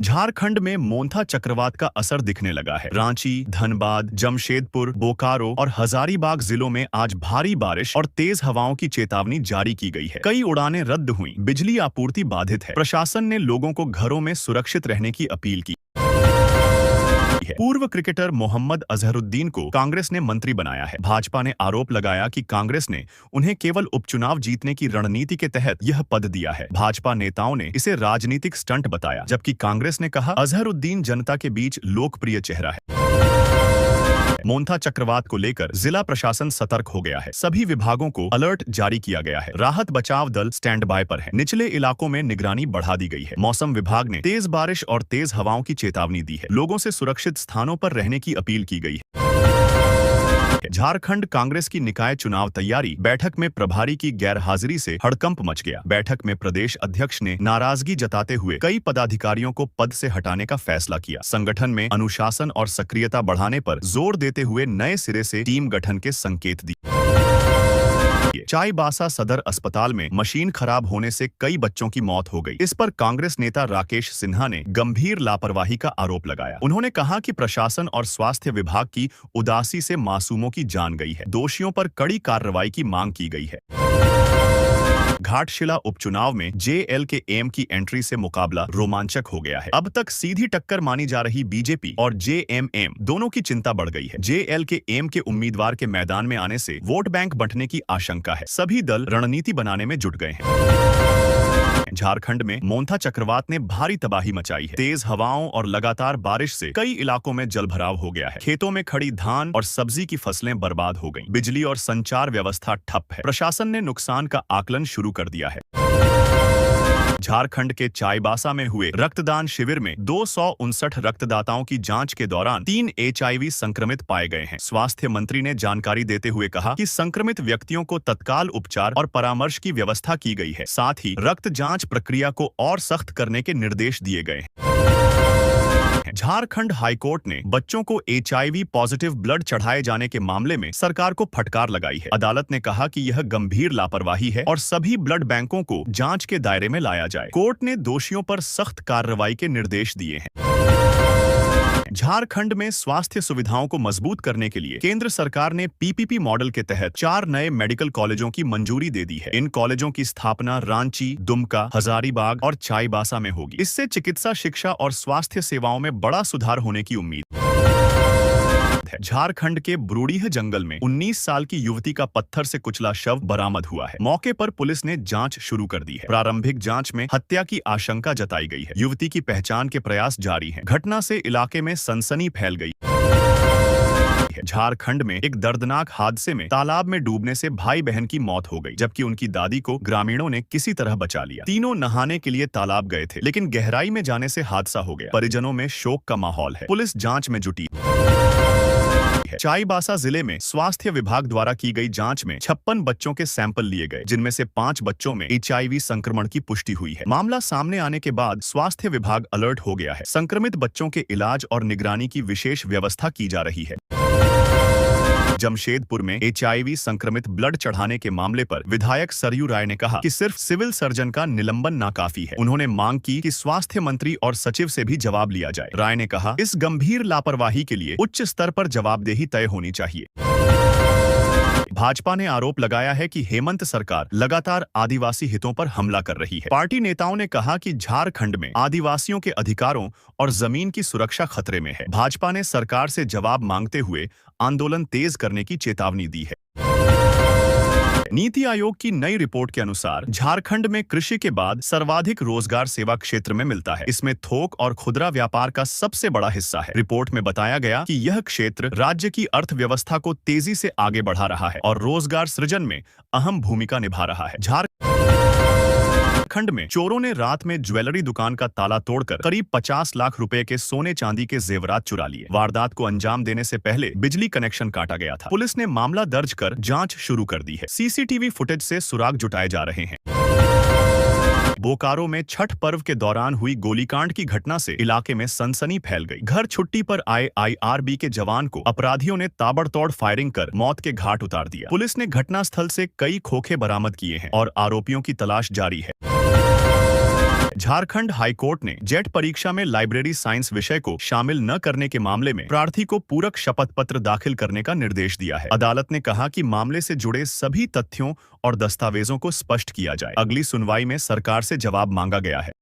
झारखंड में मोन्था चक्रवात का असर दिखने लगा है। रांची, धनबाद, जमशेदपुर, बोकारो और हजारीबाग जिलों में आज भारी बारिश और तेज हवाओं की चेतावनी जारी की गई है। कई उड़ानें रद्द हुई, बिजली आपूर्ति बाधित है। प्रशासन ने लोगों को घरों में सुरक्षित रहने की अपील की है। पूर्व क्रिकेटर मोहम्मद अजहरुद्दीन को कांग्रेस ने मंत्री बनाया है। भाजपा ने आरोप लगाया कि कांग्रेस ने उन्हें केवल उपचुनाव जीतने की रणनीति के तहत यह पद दिया है। भाजपा नेताओं ने इसे राजनीतिक स्टंट बताया, जबकि कांग्रेस ने कहा अजहरुद्दीन जनता के बीच लोकप्रिय चेहरा है। मोन्था चक्रवात को लेकर जिला प्रशासन सतर्क हो गया है। सभी विभागों को अलर्ट जारी किया गया है। राहत बचाव दल स्टैंड बाय पर है। निचले इलाकों में निगरानी बढ़ा दी गई है। मौसम विभाग ने तेज बारिश और तेज हवाओं की चेतावनी दी है। लोगों से सुरक्षित स्थानों पर रहने की अपील की गई है। झारखंड कांग्रेस की निकाय चुनाव तैयारी बैठक में प्रभारी की गैरहाजिरी से हड़कंप मच गया। बैठक में प्रदेश अध्यक्ष ने नाराजगी जताते हुए कई पदाधिकारियों को पद से हटाने का फैसला किया। संगठन में अनुशासन और सक्रियता बढ़ाने पर जोर देते हुए नए सिरे से टीम गठन के संकेत दिए। चाईबासा सदर अस्पताल में मशीन खराब होने से कई बच्चों की मौत हो गई। इस पर कांग्रेस नेता राकेश सिन्हा ने गंभीर लापरवाही का आरोप लगाया। उन्होंने कहा कि प्रशासन और स्वास्थ्य विभाग की उदासी से मासूमों की जान गई है। दोषियों पर कड़ी कार्रवाई की मांग की गई है। घाटशिला उपचुनाव में JLK-M की एंट्री से मुकाबला रोमांचक हो गया है। अब तक सीधी टक्कर मानी जा रही बीजेपी और JMM दोनों की चिंता बढ़ गई है। JLK-M के उम्मीदवार के मैदान में आने से वोट बैंक बंटने की आशंका है। सभी दल रणनीति बनाने में जुट गए हैं। झारखंड में मोन्था चक्रवात ने भारी तबाही मचाई है। तेज हवाओं और लगातार बारिश से कई इलाकों में जलभराव हो गया है। खेतों में खड़ी धान और सब्जी की फसलें बर्बाद हो गईं। बिजली और संचार व्यवस्था ठप है। प्रशासन ने नुकसान का आकलन शुरू कर दिया है। झारखंड के चाईबासा में हुए रक्तदान शिविर में 259 रक्तदाताओं की जांच के दौरान 3 HIV संक्रमित पाए गए हैं। स्वास्थ्य मंत्री ने जानकारी देते हुए कहा कि संक्रमित व्यक्तियों को तत्काल उपचार और परामर्श की व्यवस्था की गई है। साथ ही रक्त जांच प्रक्रिया को और सख्त करने के निर्देश दिए गए हैं। झारखंड हाईकोर्ट ने बच्चों को HIV पॉजिटिव ब्लड चढ़ाए जाने के मामले में सरकार को फटकार लगाई है। अदालत ने कहा कि यह गंभीर लापरवाही है और सभी ब्लड बैंकों को जांच के दायरे में लाया जाए। कोर्ट ने दोषियों पर सख्त कार्रवाई के निर्देश दिए हैं। झारखंड में स्वास्थ्य सुविधाओं को मजबूत करने के लिए केंद्र सरकार ने PPP मॉडल के तहत 4 नए मेडिकल कॉलेजों की मंजूरी दे दी है। इन कॉलेजों की स्थापना रांची, दुमका, हजारीबाग और चाईबासा में होगी। इससे चिकित्सा शिक्षा और स्वास्थ्य सेवाओं में बड़ा सुधार होने की उम्मीद है। झारखंड के ब्रूडीह जंगल में 19 साल की युवती का पत्थर से कुचला शव बरामद हुआ है। मौके पर पुलिस ने जांच शुरू कर दी है। प्रारंभिक जांच में हत्या की आशंका जताई गई है। युवती की पहचान के प्रयास जारी हैं। घटना से इलाके में सनसनी फैल गई। झारखंड में एक दर्दनाक हादसे में तालाब में डूबने से भाई बहन की मौत हो गई, जबकि उनकी दादी को ग्रामीणों ने किसी तरह बचा लिया। तीनों नहाने के लिए तालाब गए थे, लेकिन गहराई में जाने से हादसा हो गया। परिजनों में शोक का माहौल है। पुलिस जांच में जुटी है। चाईबासा जिले में स्वास्थ्य विभाग द्वारा की गई जांच में 56 बच्चों के सैंपल लिए गए, जिनमें से 5 बच्चों में HIV संक्रमण की पुष्टि हुई है। मामला सामने आने के बाद स्वास्थ्य विभाग अलर्ट हो गया है। संक्रमित बच्चों के इलाज और निगरानी की विशेष व्यवस्था की जा रही है। जमशेदपुर में HIV संक्रमित ब्लड चढ़ाने के मामले पर विधायक सरयू राय ने कहा कि सिर्फ सिविल सर्जन का निलंबन नाकाफी है। उन्होंने मांग की कि स्वास्थ्य मंत्री और सचिव से भी जवाब लिया जाए। राय ने कहा इस गंभीर लापरवाही के लिए उच्च स्तर पर जवाबदेही तय होनी चाहिए। भाजपा ने आरोप लगाया है कि हेमंत सरकार लगातार आदिवासी हितों पर हमला कर रही है। पार्टी नेताओं ने कहा कि झारखंड में आदिवासियों के अधिकारों और जमीन की सुरक्षा खतरे में है। भाजपा ने सरकार से जवाब मांगते हुए आंदोलन तेज करने की चेतावनी दी है। नीति आयोग की नई रिपोर्ट के अनुसार झारखंड में कृषि के बाद सर्वाधिक रोजगार सेवा क्षेत्र में मिलता है। इसमें थोक और खुदरा व्यापार का सबसे बड़ा हिस्सा है। रिपोर्ट में बताया गया कि यह क्षेत्र राज्य की अर्थव्यवस्था को तेजी से आगे बढ़ा रहा है और रोजगार सृजन में अहम भूमिका निभा रहा है। झारखंड में चोरों ने रात में ज्वेलरी दुकान का ताला तोड़कर करीब 50 लाख रुपए के सोने चांदी के जेवरात चुरा लिए। वारदात को अंजाम देने से पहले बिजली कनेक्शन काटा गया था। पुलिस ने मामला दर्ज कर जांच शुरू कर दी है। CCTV फुटेज से सुराग जुटाए जा रहे हैं। बोकारो में छठ पर्व के दौरान हुई गोलीकांड की घटना से इलाके में सनसनी फैल गई। घर छुट्टी पर आए IRB के जवान को अपराधियों ने ताबड़तोड़ फायरिंग कर मौत के घाट उतार दिया। पुलिस ने घटनास्थल से कई खोखे बरामद किए हैं और आरोपियों की तलाश जारी है। झारखंड हाईकोर्ट ने जेट परीक्षा में लाइब्रेरी साइंस विषय को शामिल न करने के मामले में प्रार्थी को पूरक शपथ पत्र दाखिल करने का निर्देश दिया है। अदालत ने कहा कि मामले से जुड़े सभी तथ्यों और दस्तावेजों को स्पष्ट किया जाए। अगली सुनवाई में सरकार से जवाब मांगा गया है।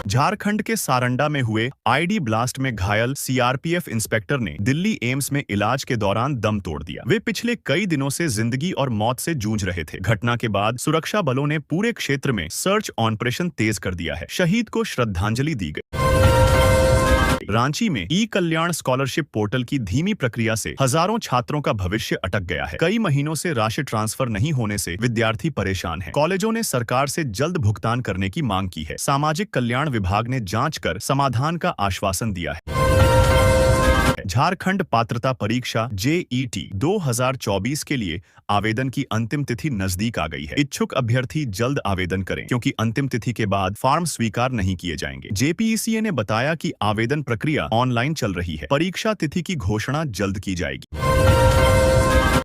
झारखंड के सारंडा में हुए आईडी ब्लास्ट में घायल सीआरपीएफ इंस्पेक्टर ने दिल्ली एम्स में इलाज के दौरान दम तोड़ दिया। वे पिछले कई दिनों से जिंदगी और मौत से जूझ रहे थे। घटना के बाद सुरक्षा बलों ने पूरे क्षेत्र में सर्च ऑपरेशन तेज कर दिया है। शहीद को श्रद्धांजलि दी गई। रांची में ई कल्याण स्कॉलरशिप पोर्टल की धीमी प्रक्रिया से हजारों छात्रों का भविष्य अटक गया है। कई महीनों से राशि ट्रांसफर नहीं होने से विद्यार्थी परेशान हैं। कॉलेजों ने सरकार से जल्द भुगतान करने की मांग की है। सामाजिक कल्याण विभाग ने जांच कर समाधान का आश्वासन दिया है। झारखंड पात्रता परीक्षा जेईटी 2024 के लिए आवेदन की अंतिम तिथि नजदीक आ गई है। इच्छुक अभ्यर्थी जल्द आवेदन करें, क्योंकि अंतिम तिथि के बाद फॉर्म स्वीकार नहीं किए जाएंगे। जेपीईसीए ने बताया कि आवेदन प्रक्रिया ऑनलाइन चल रही है। परीक्षा तिथि की घोषणा जल्द की जाएगी।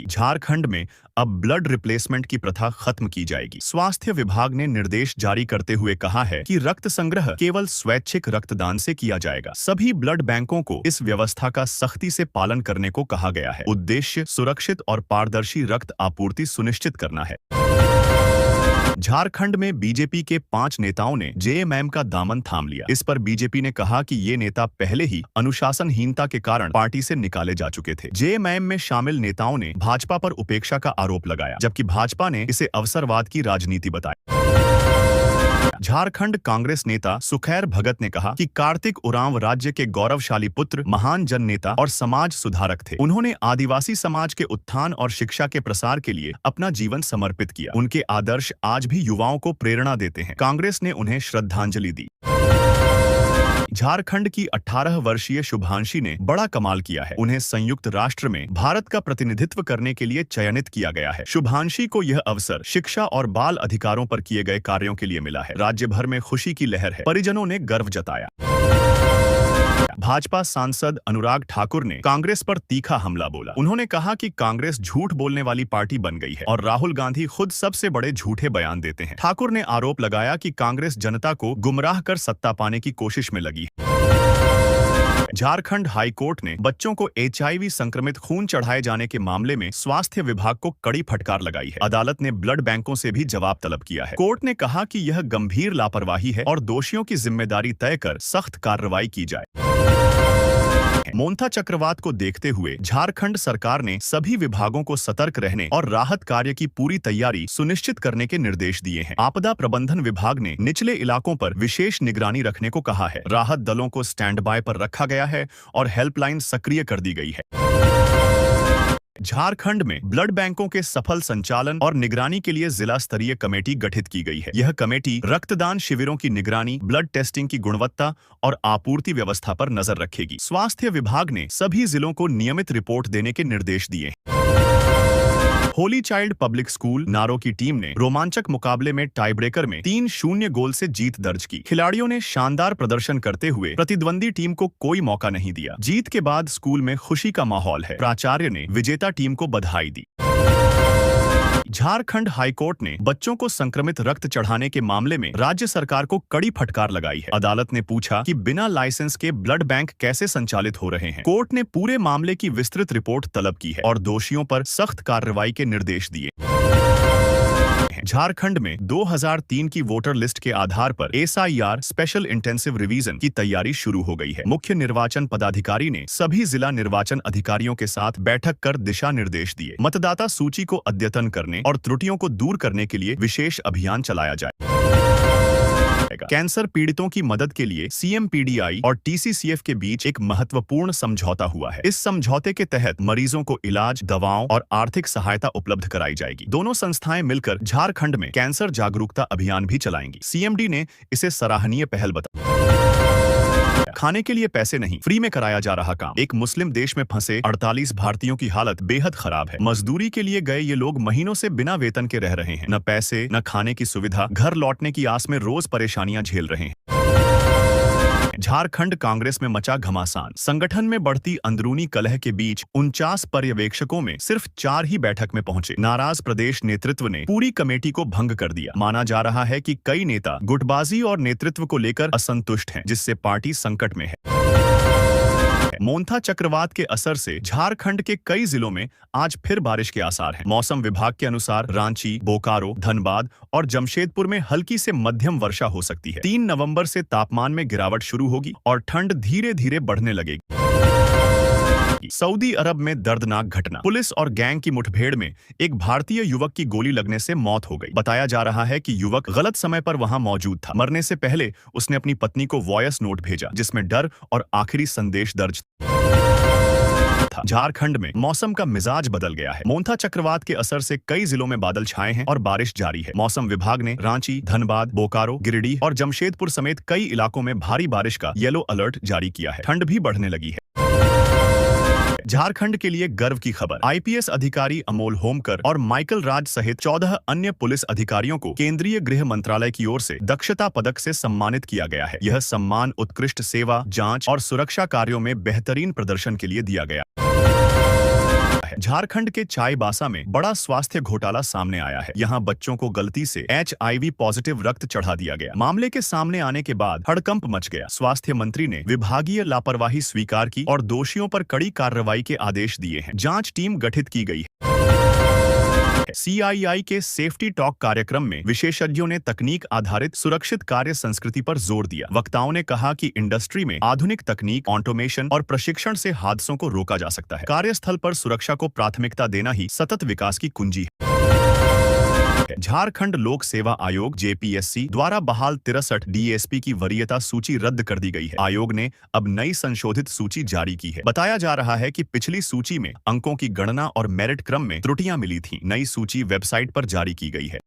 झारखंड में अब ब्लड रिप्लेसमेंट की प्रथा खत्म की जाएगी। स्वास्थ्य विभाग ने निर्देश जारी करते हुए कहा है कि रक्त संग्रह केवल स्वैच्छिक रक्तदान से किया जाएगा। सभी ब्लड बैंकों को इस व्यवस्था का सख्ती से पालन करने को कहा गया है। उद्देश्य सुरक्षित और पारदर्शी रक्त आपूर्ति सुनिश्चित करना है। झारखंड में बीजेपी के 5 नेताओं ने जेएमएम का दामन थाम लिया। इस पर बीजेपी ने कहा कि ये नेता पहले ही अनुशासनहीनता के कारण पार्टी से निकाले जा चुके थे। जेएमएम में शामिल नेताओं ने भाजपा पर उपेक्षा का आरोप लगाया, जबकि भाजपा ने इसे अवसरवाद की राजनीति बताया। झारखंड कांग्रेस नेता सुखैर भगत ने कहा कि कार्तिक उरांव राज्य के गौरवशाली पुत्र, महान जन नेता और समाज सुधारक थे। उन्होंने आदिवासी समाज के उत्थान और शिक्षा के प्रसार के लिए अपना जीवन समर्पित किया। उनके आदर्श आज भी युवाओं को प्रेरणा देते हैं। कांग्रेस ने उन्हें श्रद्धांजलि दी। झारखंड की 18 वर्षीय शुभांशी ने बड़ा कमाल किया है। उन्हें संयुक्त राष्ट्र में भारत का प्रतिनिधित्व करने के लिए चयनित किया गया है। शुभांशी को यह अवसर शिक्षा और बाल अधिकारों पर किए गए कार्यों के लिए मिला है। राज्य भर में खुशी की लहर है। परिजनों ने गर्व जताया। भाजपा सांसद अनुराग ठाकुर ने कांग्रेस पर तीखा हमला बोला। उन्होंने कहा कि कांग्रेस झूठ बोलने वाली पार्टी बन गई है और राहुल गांधी खुद सबसे बड़े झूठे बयान देते हैं। ठाकुर ने आरोप लगाया कि कांग्रेस जनता को गुमराह कर सत्ता पाने की कोशिश में लगी है। झारखंड हाईकोर्ट ने बच्चों को एचआईवी संक्रमित खून चढ़ाए जाने के मामले में स्वास्थ्य विभाग को कड़ी फटकार लगाई है। अदालत ने ब्लड बैंकों से भी जवाब तलब किया है। कोर्ट ने कहा कि यह गंभीर लापरवाही है और दोषियों की जिम्मेदारी तय कर सख्त कार्रवाई की जाए। मोन्था चक्रवात को देखते हुए झारखंड सरकार ने सभी विभागों को सतर्क रहने और राहत कार्य की पूरी तैयारी सुनिश्चित करने के निर्देश दिए हैं। आपदा प्रबंधन विभाग ने निचले इलाकों पर विशेष निगरानी रखने को कहा है। राहत दलों को स्टैंड बाय पर रखा गया है और हेल्पलाइन सक्रिय कर दी गई है। झारखंड में ब्लड बैंकों के सफल संचालन और निगरानी के लिए जिला स्तरीय कमेटी गठित की गई है। यह कमेटी रक्तदान शिविरों की निगरानी, ब्लड टेस्टिंग की गुणवत्ता और आपूर्ति व्यवस्था पर नजर रखेगी। स्वास्थ्य विभाग ने सभी जिलों को नियमित रिपोर्ट देने के निर्देश दिए। होली चाइल्ड पब्लिक स्कूल नारो की टीम ने रोमांचक मुकाबले में टाई ब्रेकर में 3-0 गोल से जीत दर्ज की। खिलाड़ियों ने शानदार प्रदर्शन करते हुए प्रतिद्वंदी टीम को कोई मौका नहीं दिया। जीत के बाद स्कूल में खुशी का माहौल है। प्राचार्य ने विजेता टीम को बधाई दी। झारखंड हाईकोर्ट ने बच्चों को संक्रमित रक्त चढ़ाने के मामले में राज्य सरकार को कड़ी फटकार लगाई है। अदालत ने पूछा कि बिना लाइसेंस के ब्लड बैंक कैसे संचालित हो रहे हैं। कोर्ट ने पूरे मामले की विस्तृत रिपोर्ट तलब की है और दोषियों पर सख्त कार्रवाई के निर्देश दिए। झारखंड में 2003 की वोटर लिस्ट के आधार पर एसआईआर स्पेशल इंटेंसिव रिवीजन की तैयारी शुरू हो गई है। मुख्य निर्वाचन पदाधिकारी ने सभी जिला निर्वाचन अधिकारियों के साथ बैठक कर दिशा निर्देश दिए। मतदाता सूची को अद्यतन करने और त्रुटियों को दूर करने के लिए विशेष अभियान चलाया जाए। कैंसर पीड़ितों की मदद के लिए सीएमपीडीआई और टीसीसीएफ के बीच एक महत्वपूर्ण समझौता हुआ है। इस समझौते के तहत मरीजों को इलाज, दवाओं और आर्थिक सहायता उपलब्ध कराई जाएगी। दोनों संस्थाएं मिलकर झारखंड में कैंसर जागरूकता अभियान भी चलाएंगी। सीएमडी ने इसे सराहनीय पहल बताया। खाने के लिए पैसे नहीं, फ्री में कराया जा रहा काम। एक मुस्लिम देश में फंसे 48 भारतीयों की हालत बेहद खराब है। मजदूरी के लिए गए ये लोग महीनों से बिना वेतन के रह रहे हैं। न पैसे, न खाने की सुविधा, घर लौटने की आस में रोज परेशानियां झेल रहे हैं। झारखंड कांग्रेस में मचा घमासान। संगठन में बढ़ती अंदरूनी कलह के बीच 49 पर्यवेक्षकों में सिर्फ 4 ही बैठक में पहुंचे। नाराज प्रदेश नेतृत्व ने पूरी कमेटी को भंग कर दिया। माना जा रहा है कि कई नेता गुटबाजी और नेतृत्व को लेकर असंतुष्ट हैं, जिससे पार्टी संकट में है। मोन्था चक्रवात के असर से झारखंड के कई जिलों में आज फिर बारिश के आसार हैं। मौसम विभाग के अनुसार रांची, बोकारो, धनबाद और जमशेदपुर में हल्की से मध्यम वर्षा हो सकती है। 3 नवंबर से तापमान में गिरावट शुरू होगी और ठंड धीरे धीरे बढ़ने लगेगी। सऊदी अरब में दर्दनाक घटना। पुलिस और गैंग की मुठभेड़ में एक भारतीय युवक की गोली लगने से मौत हो गई। बताया जा रहा है कि युवक गलत समय पर वहां मौजूद था। मरने से पहले उसने अपनी पत्नी को वॉयस नोट भेजा, जिसमें डर और आखिरी संदेश दर्ज था। झारखंड में मौसम का मिजाज बदल गया है। मोन्था चक्रवात के असर से कई जिलों में बादल छाए हैं और बारिश जारी है। मौसम विभाग ने रांची, धनबाद, बोकारो, गिरिडीह और जमशेदपुर समेत कई इलाकों में भारी बारिश का येलो अलर्ट जारी किया है। ठंड भी बढ़ने लगी है। झारखंड के लिए गर्व की खबर। आईपीएस अधिकारी अमोल होमकर और माइकल राज सहित 14 अन्य पुलिस अधिकारियों को केंद्रीय गृह मंत्रालय की ओर से दक्षता पदक से सम्मानित किया गया है। यह सम्मान उत्कृष्ट सेवा, जांच और सुरक्षा कार्यों में बेहतरीन प्रदर्शन के लिए दिया गया। झारखंड के चाईबासा में बड़ा स्वास्थ्य घोटाला सामने आया है। यहां बच्चों को गलती से HIV पॉजिटिव रक्त चढ़ा दिया गया। मामले के सामने आने के बाद हड़कंप मच गया। स्वास्थ्य मंत्री ने विभागीय लापरवाही स्वीकार की और दोषियों पर कड़ी कार्रवाई के आदेश दिए हैं। जांच टीम गठित की गई है। CII के सेफ्टी टॉक कार्यक्रम में विशेषज्ञों ने तकनीक आधारित सुरक्षित कार्य संस्कृति पर जोर दिया। वक्ताओं ने कहा कि इंडस्ट्री में आधुनिक तकनीक, ऑटोमेशन और प्रशिक्षण से हादसों को रोका जा सकता है। कार्यस्थल पर सुरक्षा को प्राथमिकता देना ही सतत विकास की कुंजी है। झारखंड लोक सेवा आयोग JPSC द्वारा बहाल 63 DSP की वरीयता सूची रद्द कर दी गई है। आयोग ने अब नई संशोधित सूची जारी की है। बताया जा रहा है कि पिछली सूची में अंकों की गणना और मेरिट क्रम में त्रुटियां मिली थीं। नई सूची वेबसाइट पर जारी की गई है।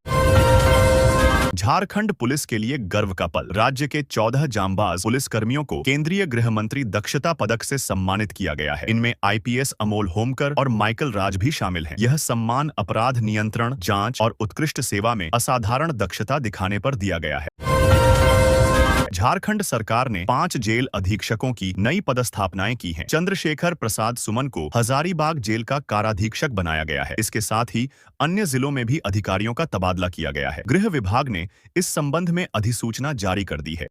झारखंड पुलिस के लिए गर्व का पल। राज्य के 14 जांबाज पुलिसकर्मियों को केंद्रीय गृह मंत्री दक्षता पदक से सम्मानित किया गया है। इनमें IPS अमोल होमकर और माइकल राज भी शामिल हैं। यह सम्मान अपराध नियंत्रण, जांच और उत्कृष्ट सेवा में असाधारण दक्षता दिखाने पर दिया गया है। झारखंड सरकार ने 5 जेल अधीक्षकों की नई पदस्थापनाएं की हैं। चंद्रशेखर प्रसाद सुमन को हजारीबाग जेल का काराधीक्षक बनाया गया है। इसके साथ ही अन्य जिलों में भी अधिकारियों का तबादला किया गया है। गृह विभाग ने इस संबंध में अधिसूचना जारी कर दी है।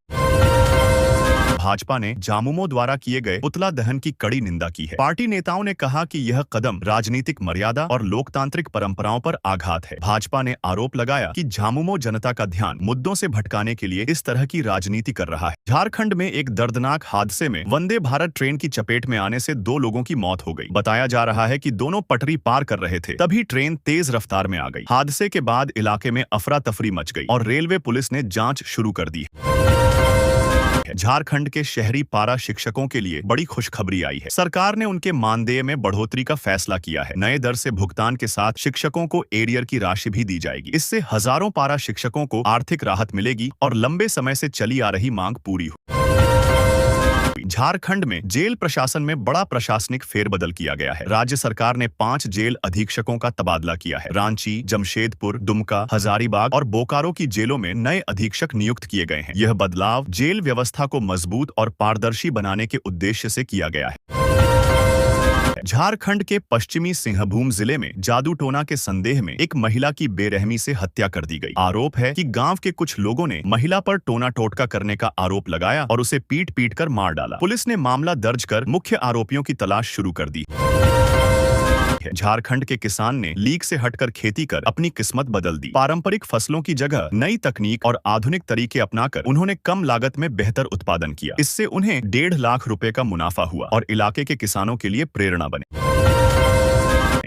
भाजपा ने झामुमो द्वारा किए गए पुतला दहन की कड़ी निंदा की है। पार्टी नेताओं ने कहा कि यह कदम राजनीतिक मर्यादा और लोकतांत्रिक परंपराओं पर आघात है। भाजपा ने आरोप लगाया कि झामुमो जनता का ध्यान मुद्दों से भटकाने के लिए इस तरह की राजनीति कर रहा है। झारखंड में एक दर्दनाक हादसे में वंदे भारत ट्रेन की चपेट में आने से 2 लोगों की मौत हो गई। बताया जा रहा है कि दोनों पटरी पार कर रहे थे, तभी ट्रेन तेज रफ्तार में आ गई। हादसे के बाद इलाके में अफरा तफरी मच गई और रेलवे पुलिस ने जांच शुरू कर दी। झारखंड के शहरी पारा शिक्षकों के लिए बड़ी खुशखबरी आई है। सरकार ने उनके मानदेय में बढ़ोतरी का फैसला किया है। नए दर से भुगतान के साथ शिक्षकों को एरियर की राशि भी दी जाएगी। इससे हजारों पारा शिक्षकों को आर्थिक राहत मिलेगी और लंबे समय से चली आ रही मांग पूरी हो। झारखंड में जेल प्रशासन में बड़ा प्रशासनिक फेरबदल किया गया है। राज्य सरकार ने 5 जेल अधीक्षकों का तबादला किया है। रांची, जमशेदपुर, दुमका, हजारीबाग और बोकारो की जेलों में नए अधीक्षक नियुक्त किए गए हैं। यह बदलाव जेल व्यवस्था को मजबूत और पारदर्शी बनाने के उद्देश्य से किया गया है। झारखंड के पश्चिमी सिंहभूम जिले में जादूटोना के संदेह में एक महिला की बेरहमी से हत्या कर दी गई। आरोप है कि गांव के कुछ लोगों ने महिला पर टोना टोटका करने का आरोप लगाया और उसे पीट पीट कर मार डाला। पुलिस ने मामला दर्ज कर मुख्य आरोपियों की तलाश शुरू कर दी। झारखंड के किसान ने लीक से हटकर खेती कर अपनी किस्मत बदल दी। पारंपरिक फसलों की जगह नई तकनीक और आधुनिक तरीके अपनाकर उन्होंने कम लागत में बेहतर उत्पादन किया। इससे उन्हें 1.5 लाख रुपए का मुनाफा हुआ और इलाके के किसानों के लिए प्रेरणा बने।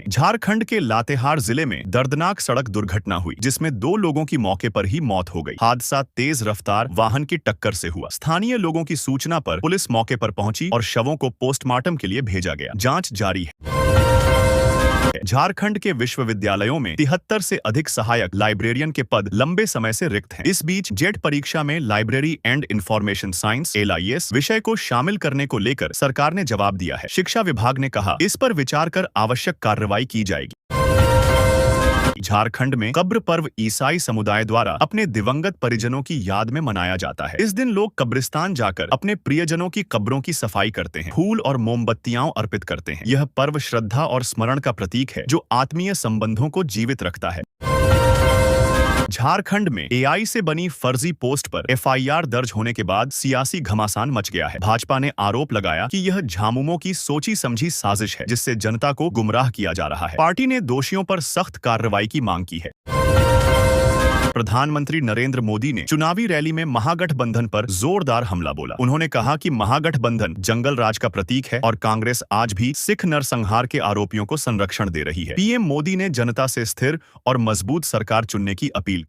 झारखंड के लातेहार जिले में दर्दनाक सड़क दुर्घटना हुई, जिसमें 2 लोगों की मौके पर ही मौत हो गई। हादसा तेज रफ्तार वाहन की टक्कर से हुआ। स्थानीय लोगों की सूचना पर पुलिस मौके पर पहुंची और शवों को पोस्टमार्टम के लिए भेजा गया। जांच जारी है। झारखंड के विश्वविद्यालयों में 73 से अधिक सहायक लाइब्रेरियन के पद लंबे समय से रिक्त हैं। इस बीच जेट परीक्षा में library and information science LIS विषय को शामिल करने को लेकर सरकार ने जवाब दिया है। शिक्षा विभाग ने कहा, इस पर विचार कर आवश्यक कार्रवाई की जाएगी। होगी। झारखंड में कब्र पर्व ईसाई समुदाय द्वारा अपने दिवंगत परिजनों की याद में मनाया जाता है। इस दिन लोग कब्रिस्तान जाकर अपने प्रियजनों की कब्रों की सफाई करते हैं, फूल और मोमबत्तियां अर्पित करते हैं। यह पर्व श्रद्धा और स्मरण का प्रतीक है जो आत्मीय संबंधों को जीवित रखता है। झारखंड में एआई से बनी फर्जी पोस्ट पर एफआईआर दर्ज होने के बाद सियासी घमासान मच गया है। भाजपा ने आरोप लगाया कि यह झामुमो की सोची समझी साजिश है जिससे जनता को गुमराह किया जा रहा है। पार्टी ने दोषियों पर सख्त कार्रवाई की मांग की है। प्रधानमंत्री नरेंद्र मोदी ने चुनावी रैली में महागठबंधन पर जोरदार हमला बोला। उन्होंने कहा कि महागठबंधन जंगल राज का प्रतीक है और कांग्रेस आज भी सिख नरसंहार के आरोपियों को संरक्षण दे रही है। पीएम मोदी ने जनता से स्थिर और मजबूत सरकार चुनने की अपील की।